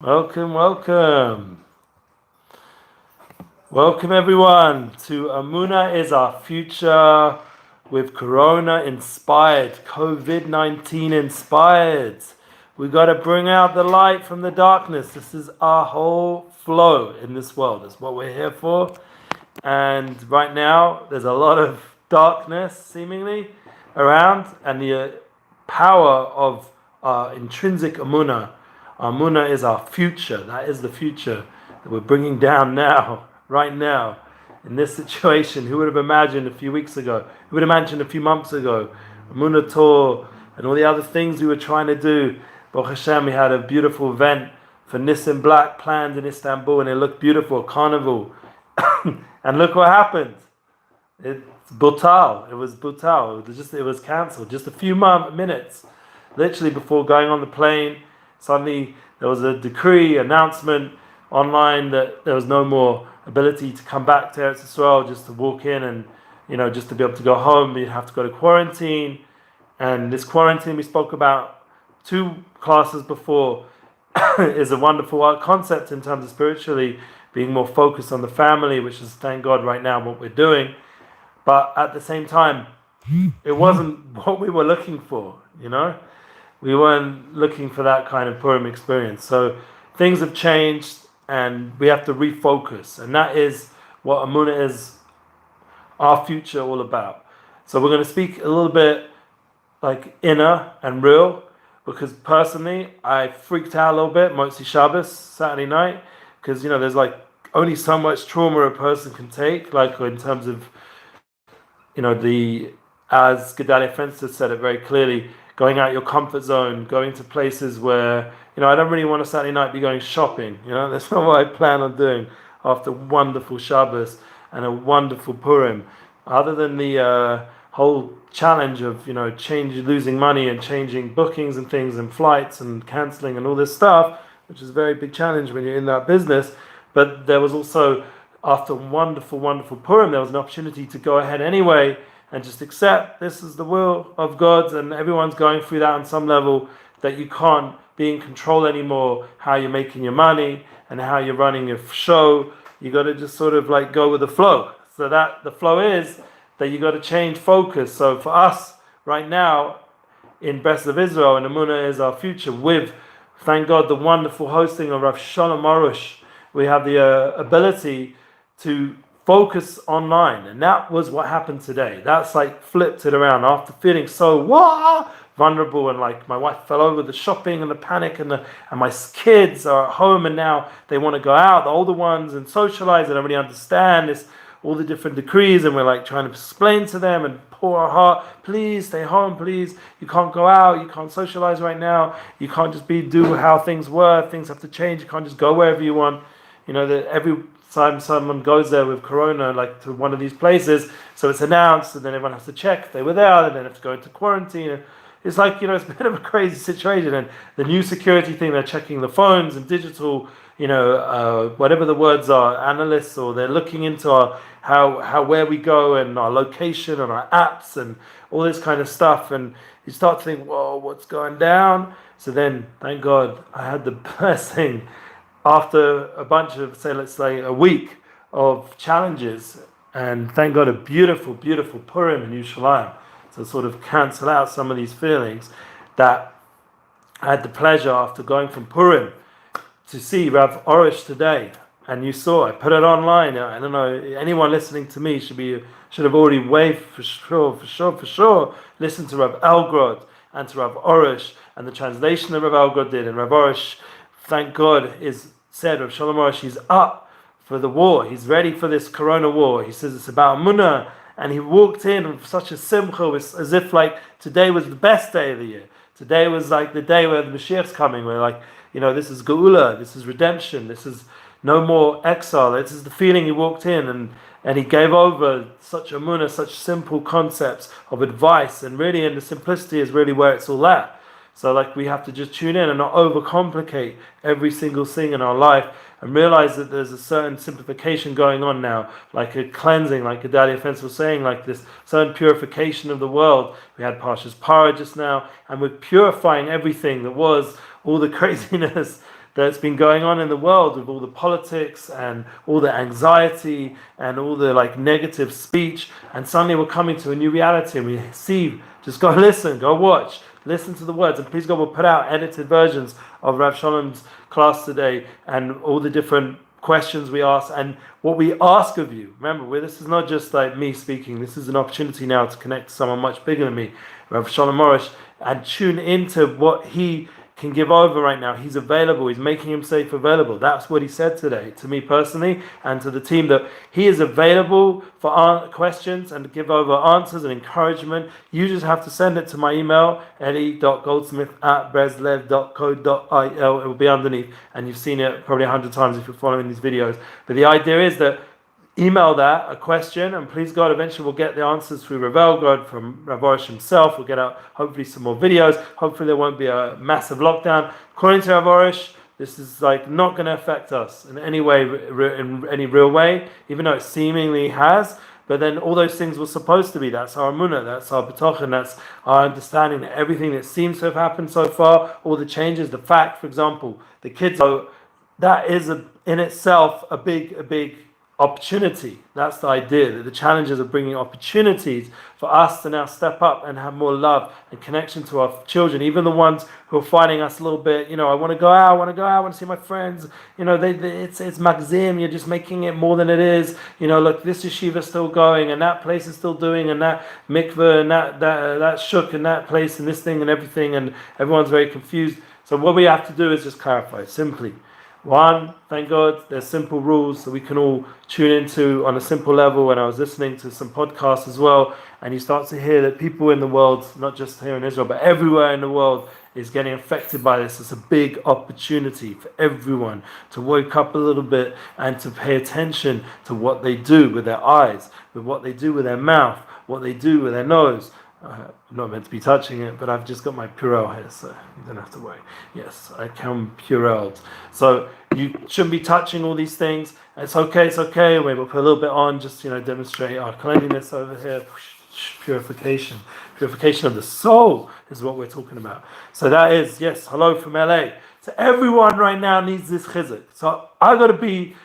Welcome, welcome. Welcome everyone to Emuna is our future with Corona inspired, COVID-19 inspired. We got to bring out the light from the darkness. This is our whole flow in this world. That's what we're here for. And right now, there's a lot of darkness seemingly around, and the power of our intrinsic Emuna. Amuna is our future. That is the future that we're bringing down now, right now, in this situation. Who would have imagined a few weeks ago? Who would have imagined a few months ago? Amuna Tour and all the other things we were trying to do. Baruch Hashem, we had a beautiful event for Nissan Black planned in Istanbul, and it looked beautiful, a carnival. And look what happened. It's brutal. It was brutal. It was cancelled. Just a few minutes, literally before going on the plane. Suddenly there was a decree announcement online that there was no more ability to come back to Eretz Yisrael, just to walk in and just to be able to go home. You have to go to quarantine, and this quarantine we spoke about 2 classes before is a wonderful concept in terms of spiritually being more focused on the family, which is, thank God, right now what we're doing. But at the same time, it wasn't what we were looking for. We weren't looking for that kind of Purim experience. So things have changed, and we have to refocus. And that is what Emuna is, our future, all about. So we're going to speak a little bit like inner and real, because personally, I freaked out a little bit, Motzi Shabbos, Saturday night, because, there's like only so much trauma a person can take, like in terms of, as Gedalia Fenster said it very clearly, going out your comfort zone, going to places where, I don't really want a Saturday night be going shopping. That's not what I plan on doing after wonderful Shabbos and a wonderful Purim. Other than the whole challenge of, losing money and changing bookings and things and flights and cancelling and all this stuff, which is a very big challenge when you're in that business. But there was also, after wonderful, wonderful Purim, there was an opportunity to go ahead anyway and just accept this is the will of God, and everyone's going through that on some level, that you can't be in control anymore, how you're making your money and how you're running your show. You got to just sort of like go with the flow. So that the flow is that you got to change focus. So for us right now in Breslev, Israel, and Emuna is our future, with, thank God, the wonderful hosting of Rav Shalom Arush, we have the ability to focus online, and that was what happened today. That's like flipped it around after feeling so vulnerable, and like my wife fell over the shopping and the panic, and my kids are at home and now they want to go out, the older ones, and socialize. And don't really understand this, all the different decrees, and we're like trying to explain to them and pour our heart, please stay home, please, you can't go out, you can't socialize right now, you can't just do how things were, things have to change, you can't just go wherever you want. That every time someone goes there with Corona, like to one of these places, so it's announced, and then everyone has to check if they were there, and then have to go into quarantine. It's like, it's a bit of a crazy situation. And the new security thing, they're checking the phones and digital, whatever the words are, analysts, or they're looking into where we go and our location and our apps and all this kind of stuff. And you start to think, whoa, what's going down? So then, thank God, I had the blessing after a bunch of, let's say a week of challenges, and thank God a beautiful, beautiful Purim in Yerushalayim, to sort of cancel out some of these feelings, that I had the pleasure after going from Purim to see Rav Arush today. And you saw, I put it online. I don't know, anyone listening to me should have already waved for sure. Listen to Rav Elgrod and to Rav Arush, and the translation that Rav Elgrod did. And Rav Arush, thank God, said Rav Shalom Arush, he's up for the war. He's ready for this Corona war. He says it's about Emuna, and he walked in with such a simcha, as if like today was the best day of the year. Today was like the day where the Mashiach's coming. Where like, this is Geula, this is redemption, this is no more exile. This is the feeling he walked in, and he gave over such Emuna, such simple concepts of advice, and really, and the simplicity is really where it's all at. So like we have to just tune in and not overcomplicate every single thing in our life, and realize that there's a certain simplification going on now, like a cleansing, like Gedalia Fence was saying, like this certain purification of the world. We had Parshas Para just now, and we're purifying everything that was all the craziness that's been going on in the world with all the politics and all the anxiety and all the like negative speech, and suddenly we're coming to a new reality, and we see, just go listen, go watch, listen to the words, and please God, we'll put out edited versions of Rav Shalom's class today and all the different questions we ask and what we ask of you. Remember, this is not just like me speaking. This is an opportunity now to connect to someone much bigger than me, Rav Shalom Arush, and tune into what he can give over right now. He's available. He's making himself available. That's what he said today to me personally and to the team, that he is available for questions and to give over answers and encouragement. You just have to send it to my email, eli.goldsmith@breslev.co.il. It will be underneath, and you've seen it probably 100 times if you're following these videos. But the idea is that email that, a question, and please God, eventually we'll get the answers through Rav Elgrod from Rav Arush himself. We'll get out hopefully some more videos. Hopefully there won't be a massive lockdown. According to Rav Arush, this is like not going to affect us in any way, in any real way, even though it seemingly has. But then all those things were supposed to be. That's our Emuna, that's our betochen, that's our understanding that everything that seems to have happened so far, all the changes, the fact, for example, the kids, so that is in itself a big opportunity. That's the idea, that the challenges of bringing opportunities for us to now step up and have more love and connection to our children, even the ones who are fighting us a little bit. I want to go out, I want to see my friends. It's magzim, you're just making it more than it is. Look, this yeshiva's still going, and that place is still doing, and that mikveh, and that shuk, and that place, and this thing, and everything, and everyone's very confused. So what we have to do is just clarify simply. One, thank God, there's simple rules that we can all tune into on a simple level. And I was listening to some podcasts as well, and you start to hear that people in the world, not just here in Israel, but everywhere in the world, is getting affected by this. It's a big opportunity for everyone to wake up a little bit and to pay attention to what they do with their eyes, with what they do with their mouth, what they do with their nose. I'm not meant to be touching it, but I've just got my Purell here, so you don't have to worry. Yes, I come Purelled. So you shouldn't be touching all these things. It's okay. Maybe we'll put a little bit on, just demonstrate our cleanliness over here. Purification of the soul is what we're talking about. So that is, yes, hello from LA. So everyone right now needs this chizuk. So I got to be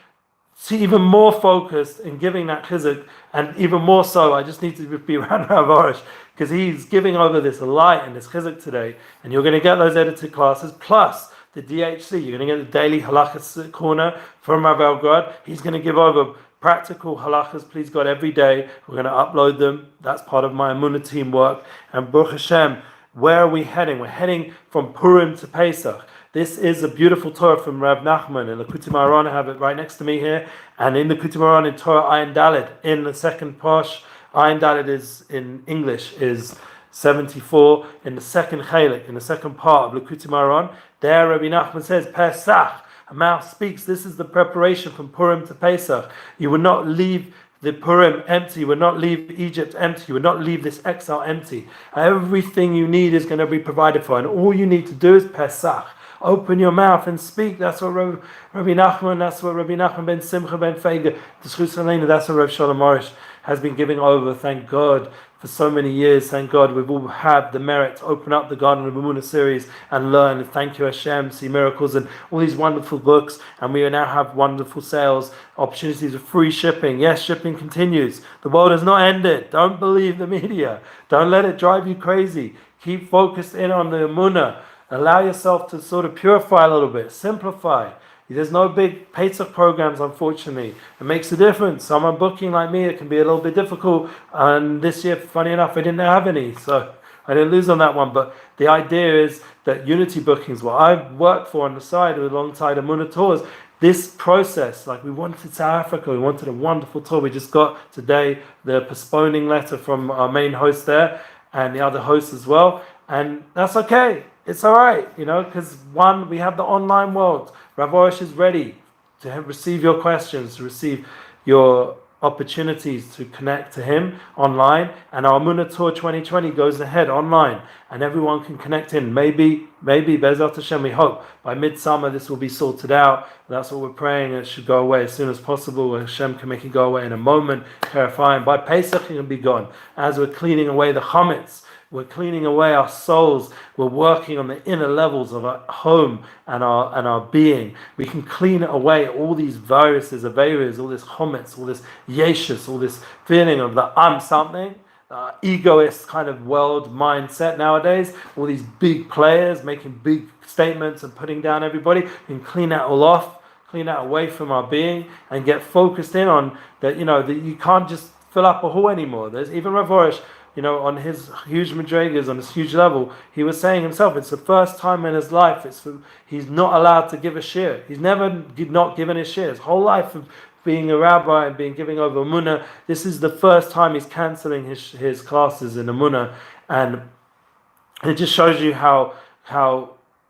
even more focused in giving that chizuk, and even more so, I just need to be around Rav Arush, because he's giving over this light and this chizuk today, and you're going to get those edited classes, plus the DHC, you're going to get the daily halachas corner from Rav Elgrod. He's going to give over practical halachas, please God, every day. We're going to upload them. That's part of my Emuna team work. And Baruch Hashem, where are we heading? We're heading from Purim to Pesach. This is a beautiful Torah from Rav Nachman, and the Likutei Moharan. I have it right next to me here. And in the Likutei Moharan, in Torah Ayin Daled, in the second Posh, Ayin Daled is in English is 74. In the second Chalik, in the second part of Likutei Moharan, there Rabbi Nachman says Pesach. A mouth speaks. This is the preparation from Purim to Pesach. You will not leave the Purim empty. You will not leave Egypt empty. You will not leave this exile empty. Everything you need is going to be provided for, and all you need to do is Pesach. Open your mouth and speak. That's what Rabbi Nachman, that's what Rabbi Nachman ben Simcha ben Feiga, that's what Rav Shalom Arush has been giving over, thank God, for so many years. Thank God we've all had the merit to open up the Garden of Emuna series and learn. Thank you Hashem, see miracles and all these wonderful books, and we now have wonderful sales, opportunities of free shipping. Yes, shipping continues. The world has not ended. Don't believe the media. Don't let it drive you crazy. Keep focused in on the Emuna. Allow yourself to sort of purify a little bit, simplify. There's no big Pesach programs, unfortunately. It makes a difference. Someone booking like me, it can be a little bit difficult. And this year, funny enough, I didn't have any, so I didn't lose on that one. But the idea is that Unity bookings, what I've worked for on the side, alongside Emuna tours, this process, like we wanted South Africa, we wanted a wonderful tour. We just got today the postponing letter from our main host there and the other hosts as well. And that's okay. It's all right, because one, we have the online world. Rav Arush is ready to receive your questions, to receive your opportunities to connect to him online. And our Emuna Tour 2020 goes ahead online, and everyone can connect in. Maybe, Be'ezrat Hashem, we hope by midsummer this will be sorted out. That's what we're praying. It should go away as soon as possible. Hashem can make it go away in a moment, clarifying. By Pesach, it can be gone. As we're cleaning away the chametz We're cleaning away our souls. We're working on the inner levels of our home and our being. We can clean away all these viruses, averas, all this chometz, all this yeshus, all this feeling of that I'm something. Egoist kind of world mindset nowadays. All these big players making big statements and putting down everybody. We can clean that all off, clean that away from our being, and get focused in on that. That you can't just fill up a hall anymore. There's even Rav Arush, on his huge madrigas, on this huge level, he was saying himself, it's the first time in his life he's not allowed to give a shir. He's never not given a shir. His whole life of being a rabbi and giving over Emuna, this is the first time he's cancelling his classes in Emuna, and it just shows you how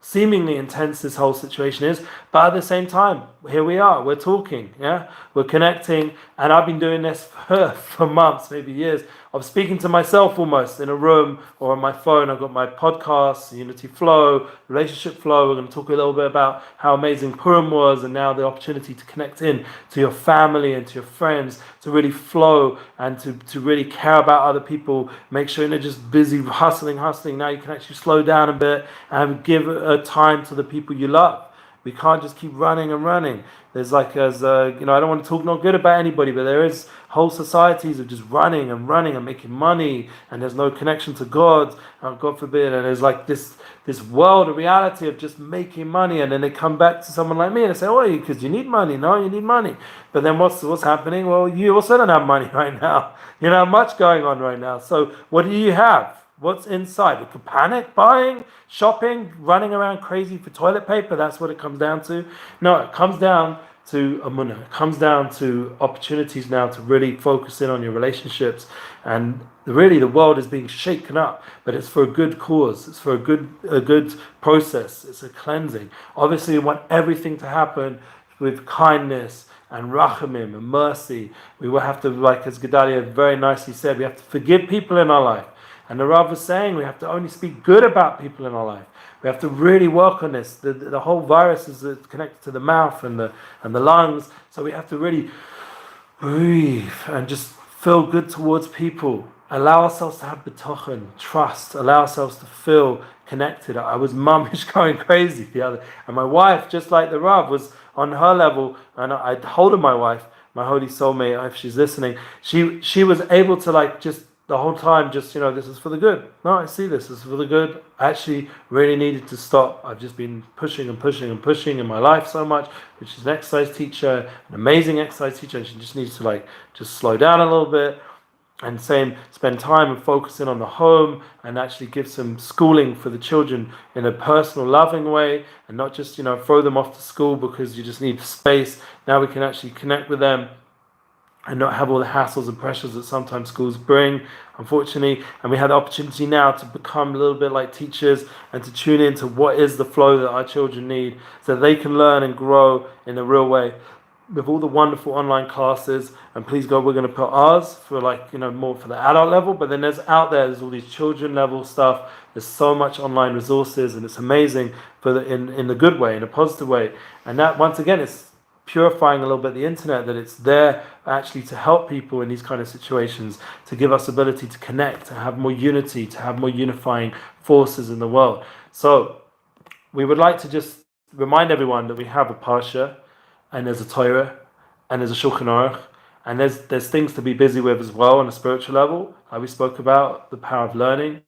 seemingly intense this whole situation is. But at the same time, here we are, we're talking, we're connecting, and I've been doing this for months, maybe years, of speaking to myself almost in a room or on my phone. I've got my podcast, Unity Flow, Relationship Flow. We're going to talk a little bit about how amazing Purim was, and now the opportunity to connect in to your family and to your friends, to really flow and to really care about other people. Make sure you're not just busy hustling. Now you can actually slow down a bit and give a time to the people you love. We can't just keep running and running. There's I don't want to talk not good about anybody, but there is whole societies of just running and making money, and there's no connection to God, God forbid. And there's this world, a reality of just making money, and then they come back to someone like me and they say, "Oh, because you need money." No, you need money. But then what's happening? Well, you also don't have money right now. You don't have much going on right now. So what do you have? What's inside? We could panic, buying, shopping, running around crazy for toilet paper. That's what it comes down to. No, it comes down to Emuna. It comes down to opportunities now to really focus in on your relationships. And really the world is being shaken up, but it's for a good cause. It's for a good process. It's a cleansing. Obviously, we want everything to happen with kindness and rachamim and mercy. We will have to, like as Gedalia very nicely said, we have to forgive people in our life. And the Rav was saying we have to only speak good about people in our life. We have to really work on this. The whole virus is connected to the mouth and the lungs. So we have to really breathe and just feel good towards people. Allow ourselves to have betochen, trust. Allow ourselves to feel connected. I was mummish going crazy the other, and my wife, just like the Rav, was on her level. And I told her, my wife, my holy soulmate, if she's listening, she was able to just the whole time, this is for the good. No, I see this is for the good. I actually really needed to stop. I've just been pushing in my life so much, which is an exercise teacher, an amazing exercise teacher, and she just needs to just slow down a little bit and spend time and focus in on the home and actually give some schooling for the children in a personal, loving way, and not just, throw them off to school because you just need space. Now we can actually connect with them and not have all the hassles and pressures that sometimes schools bring, unfortunately. And we have the opportunity now to become a little bit like teachers and to tune into what is the flow that our children need so that they can learn and grow in a real way. With all the wonderful online classes, and please God, we're going to put ours for more for the adult level, but then there's all these children level stuff. There's so much online resources, and it's amazing in the good way, in a positive way. And that, once again, it's purifying a little bit the internet, that it's there actually to help people in these kind of situations, to give us ability to connect, to have more unity, to have more unifying forces in the world. So we would like to just remind everyone that we have a Parsha, and there's a Torah, and there's a Shulchan Aruch, and there's things to be busy with as well on a spiritual level. Like we spoke about the power of learning,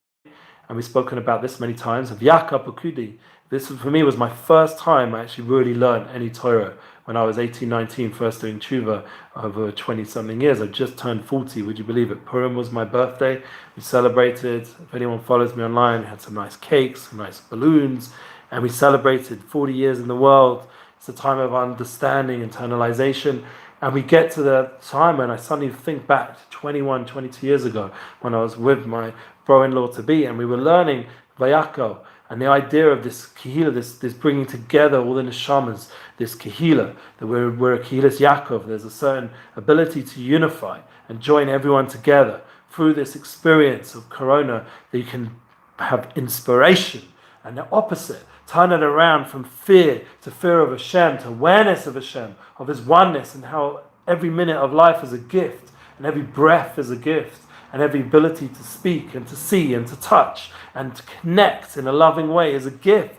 and we've spoken about this many times, of Yaka Pukudi. This, for me, was my first time I actually really learned any Torah. When I was 18, 19, first doing tshuva over 20-something years. I just turned 40, would you believe it? Purim was my birthday. We celebrated. If anyone follows me online, we had some nice cakes, some nice balloons, and we celebrated 40 years in the world. It's a time of understanding, internalization. And we get to the time when I suddenly think back to 21, 22 years ago, when I was with my bro-in-law-to-be, and we were learning Vayako. And the idea of this kehila, this bringing together all the neshamas, this kehila, that we're a kehilas Yaakov. There's a certain ability to unify and join everyone together through this experience of Corona, that you can have inspiration, and the opposite, turn it around from fear to fear of Hashem, to awareness of Hashem, of His oneness, and how every minute of life is a gift, and every breath is a gift, and every ability to speak and to see and to touch and to connect in a loving way is a gift.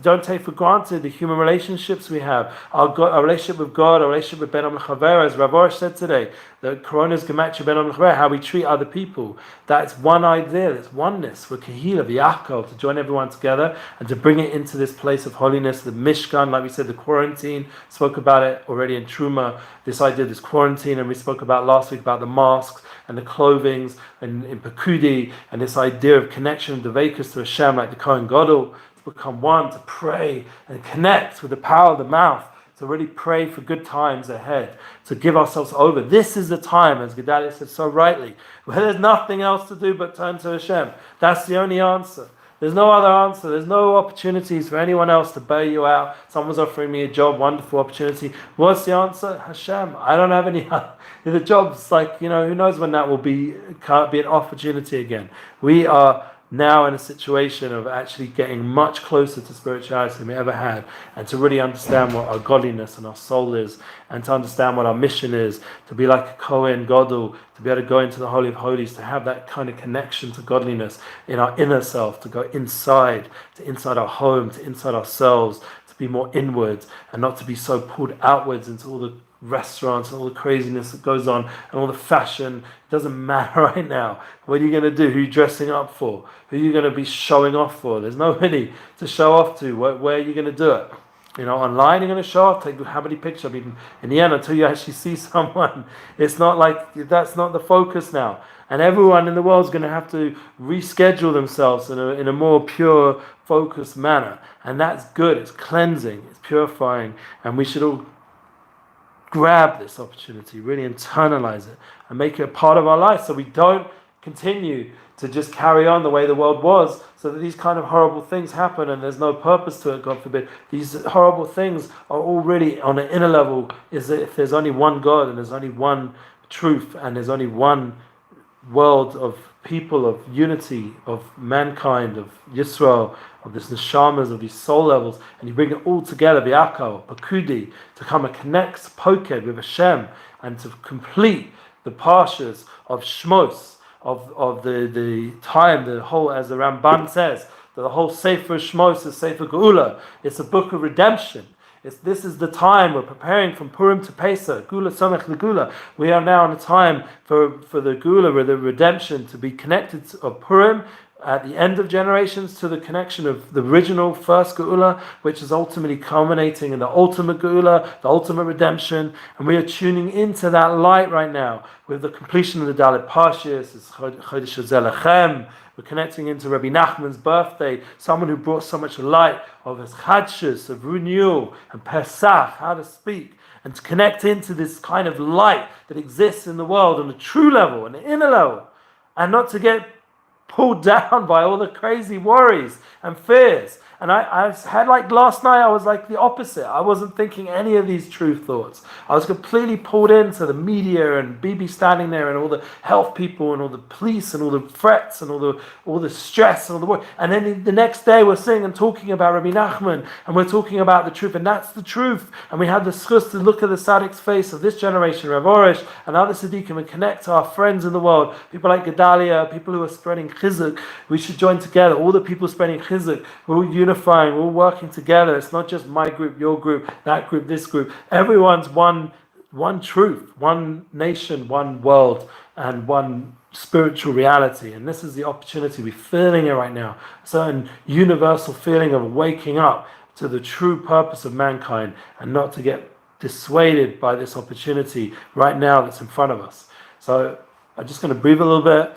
Don't take for granted the human relationships we have, our relationship with God, our relationship with Ben Chaver, as Rabbi Arush said today, that Corona's gematria Ben Chaver, how we treat other people. That's one idea, that's oneness, for Kehila, V'Yakov, to join everyone together and to bring it into this place of holiness, the Mishkan, like we said, the quarantine, spoke about it already in Truma, this idea, this quarantine, and we spoke about last week about the masks and the clothings and in Pekudi, and this idea of connection, the Vekas to Hashem, like the Kohen Gadol, become one, to pray and connect with the power of the mouth, to really pray for good times ahead, to give ourselves over. This is the time, as Gedalia said so rightly, where there's nothing else to do but turn to Hashem. That's the only answer. There's no other answer. There's no opportunities for anyone else to bail you out. Someone's offering me a job, wonderful opportunity. What's the answer? Hashem. I don't have any other. The job's like, who knows when that will can't be an opportunity again. We are now in a situation of actually getting much closer to spirituality than we ever had, and to really understand what our godliness and our soul is, and to understand what our mission is, to be like a Kohen Gadol, to be able to go into the Holy of Holies, to have that kind of connection to godliness in our inner self, to go inside, to inside our home, to inside ourselves, to be more inwards, and not to be so pulled outwards into all the restaurants and all the craziness that goes on and all the fashion. It doesn't matter right now. What are you going to do? Who are you dressing up for? Who are you going to be showing off for? There's nobody to show off to. Where are you going to do it? Online you're going to show off, take how many pictures. I mean, in the end, until you actually see someone, it's not like that's not the focus now. And everyone in the world is going to have to reschedule themselves in a more pure, focused manner. And that's good. It's cleansing. It's purifying. And we should all grab this opportunity, really internalize it and make it a part of our life, so we don't continue to just carry on the way the world was, so that these kind of horrible things happen and there's no purpose to it, God forbid. These horrible things are all really on an inner level, is that if there's only one God and there's only one truth and there's only one world of people, of unity, of mankind, of Yisrael, of this neshamas, of these soul levels, and you bring it all together, V'Yakov, Bakudi, to come and connect Poked with Hashem, and to complete the parshas of Shmos, of the time, the whole, as the Ramban says, the whole Sefer Shmos is Sefer Geula. It's a book of redemption. This is the time we're preparing from Purim to Pesach, Gula Samech Gula. We are now in a time for the Gula, or the redemption, to be connected to Purim at the end of generations to the connection of the original first Geula, which is ultimately culminating in the ultimate Geula, the ultimate redemption. And we are tuning into that light right now with the completion of the Dalet Parshas. It's Chodesh Zelachem. We're connecting into Rabbi Nachman's birthday, someone who brought so much light of his chadshus, of renewal, and Pesach, how to speak, and to connect into this kind of light that exists in the world on a true level, an inner level, and not to get pulled down by all the crazy worries and fears. And I had, like last night, I was like the opposite. I wasn't thinking any of these true thoughts. I was completely pulled into the media and Bibi standing there and all the health people and all the police and all the threats and all the stress and all the worry. And then the next day we're sitting and talking about Rabbi Nachman, and we're talking about the truth, and that's the truth. And we had the schus to look at the Saddic's face of this generation, Rav Arush and other Siddiqim, and connect to our friends in the world, people like Gedalia, people who are spreading chizuk. We should join together, all the people spreading chizuk. We're all unifying, we're all working together. It's not just my group, your group, that group, this group. Everyone's one truth, one nation, one world, and one spiritual reality. And this is the opportunity. We're feeling it right now. A certain universal feeling of waking up to the true purpose of mankind, and not to get dissuaded by this opportunity right now that's in front of us. So I'm just going to breathe a little bit.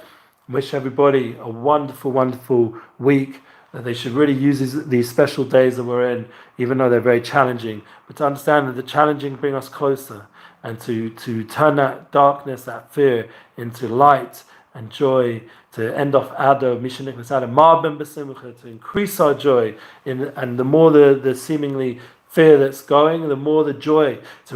Wish everybody a wonderful, wonderful week. That they should really use these special days that we're in, even though they're very challenging, but to understand that the challenging bring us closer, and to turn that darkness, that fear, into light and joy, to end off Ado, Mishanik Masada, Marbem Besimcha, to increase our joy, and the more the seemingly fear that's going, the more the joy, to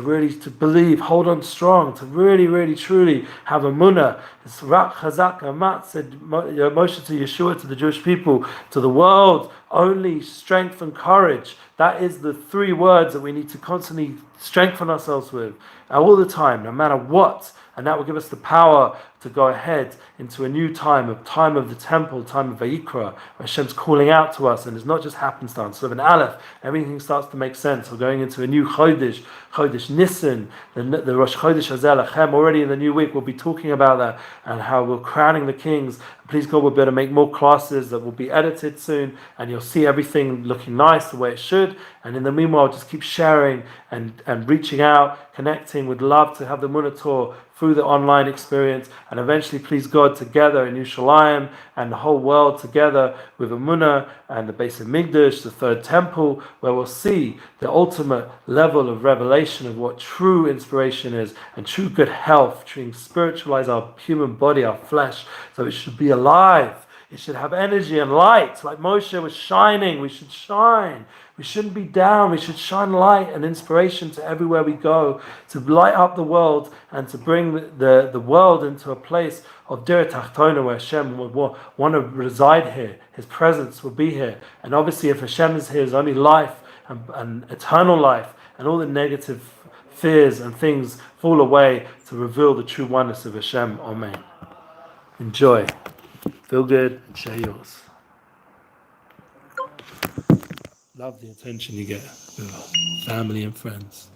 believe, hold on strong, to really, really, truly have Emuna. It's Rak Chazak Amat, said Moshe to Yeshua, to the Jewish people, to the world. only strength and courage. That is the three words that we need to constantly strengthen ourselves with all the time, no matter what. And that will give us the power to go ahead into a new time, a time of the temple, time of Vayikra, where Hashem's calling out to us, and it's not just happenstance. So of an Aleph, everything starts to make sense. We're going into a new Chodesh, Chodesh Nisan, the Rosh Chodesh Hazel Lachem. Already in the new week, we'll be talking about that and how we're crowning the kings. Please God, we'll be able to make more classes that will be edited soon, and you'll see everything looking nice the way it should. And in the meanwhile, just keep sharing and reaching out, connecting. We'd love to have the Emuna tour through the online experience, and eventually, please God, together in Shalom and the whole world together with Emuna and the base of Migdash, the third temple, where we'll see the ultimate level of revelation of what true inspiration is and true good health, to spiritualize our human body, our flesh, so it should be alive. It should have energy and light. Like Moshe was shining, we should shine. We shouldn't be down. We should shine light and inspiration to everywhere we go, to light up the world and to bring the world into a place of Dir Tachtona, where Hashem would want to reside here. His presence will be here. And obviously, if Hashem is here, is only life and eternal life, and all the negative fears and things fall away to reveal the true oneness of Hashem. Amen. Enjoy. Feel good and share yours. Love the attention you get with family and friends.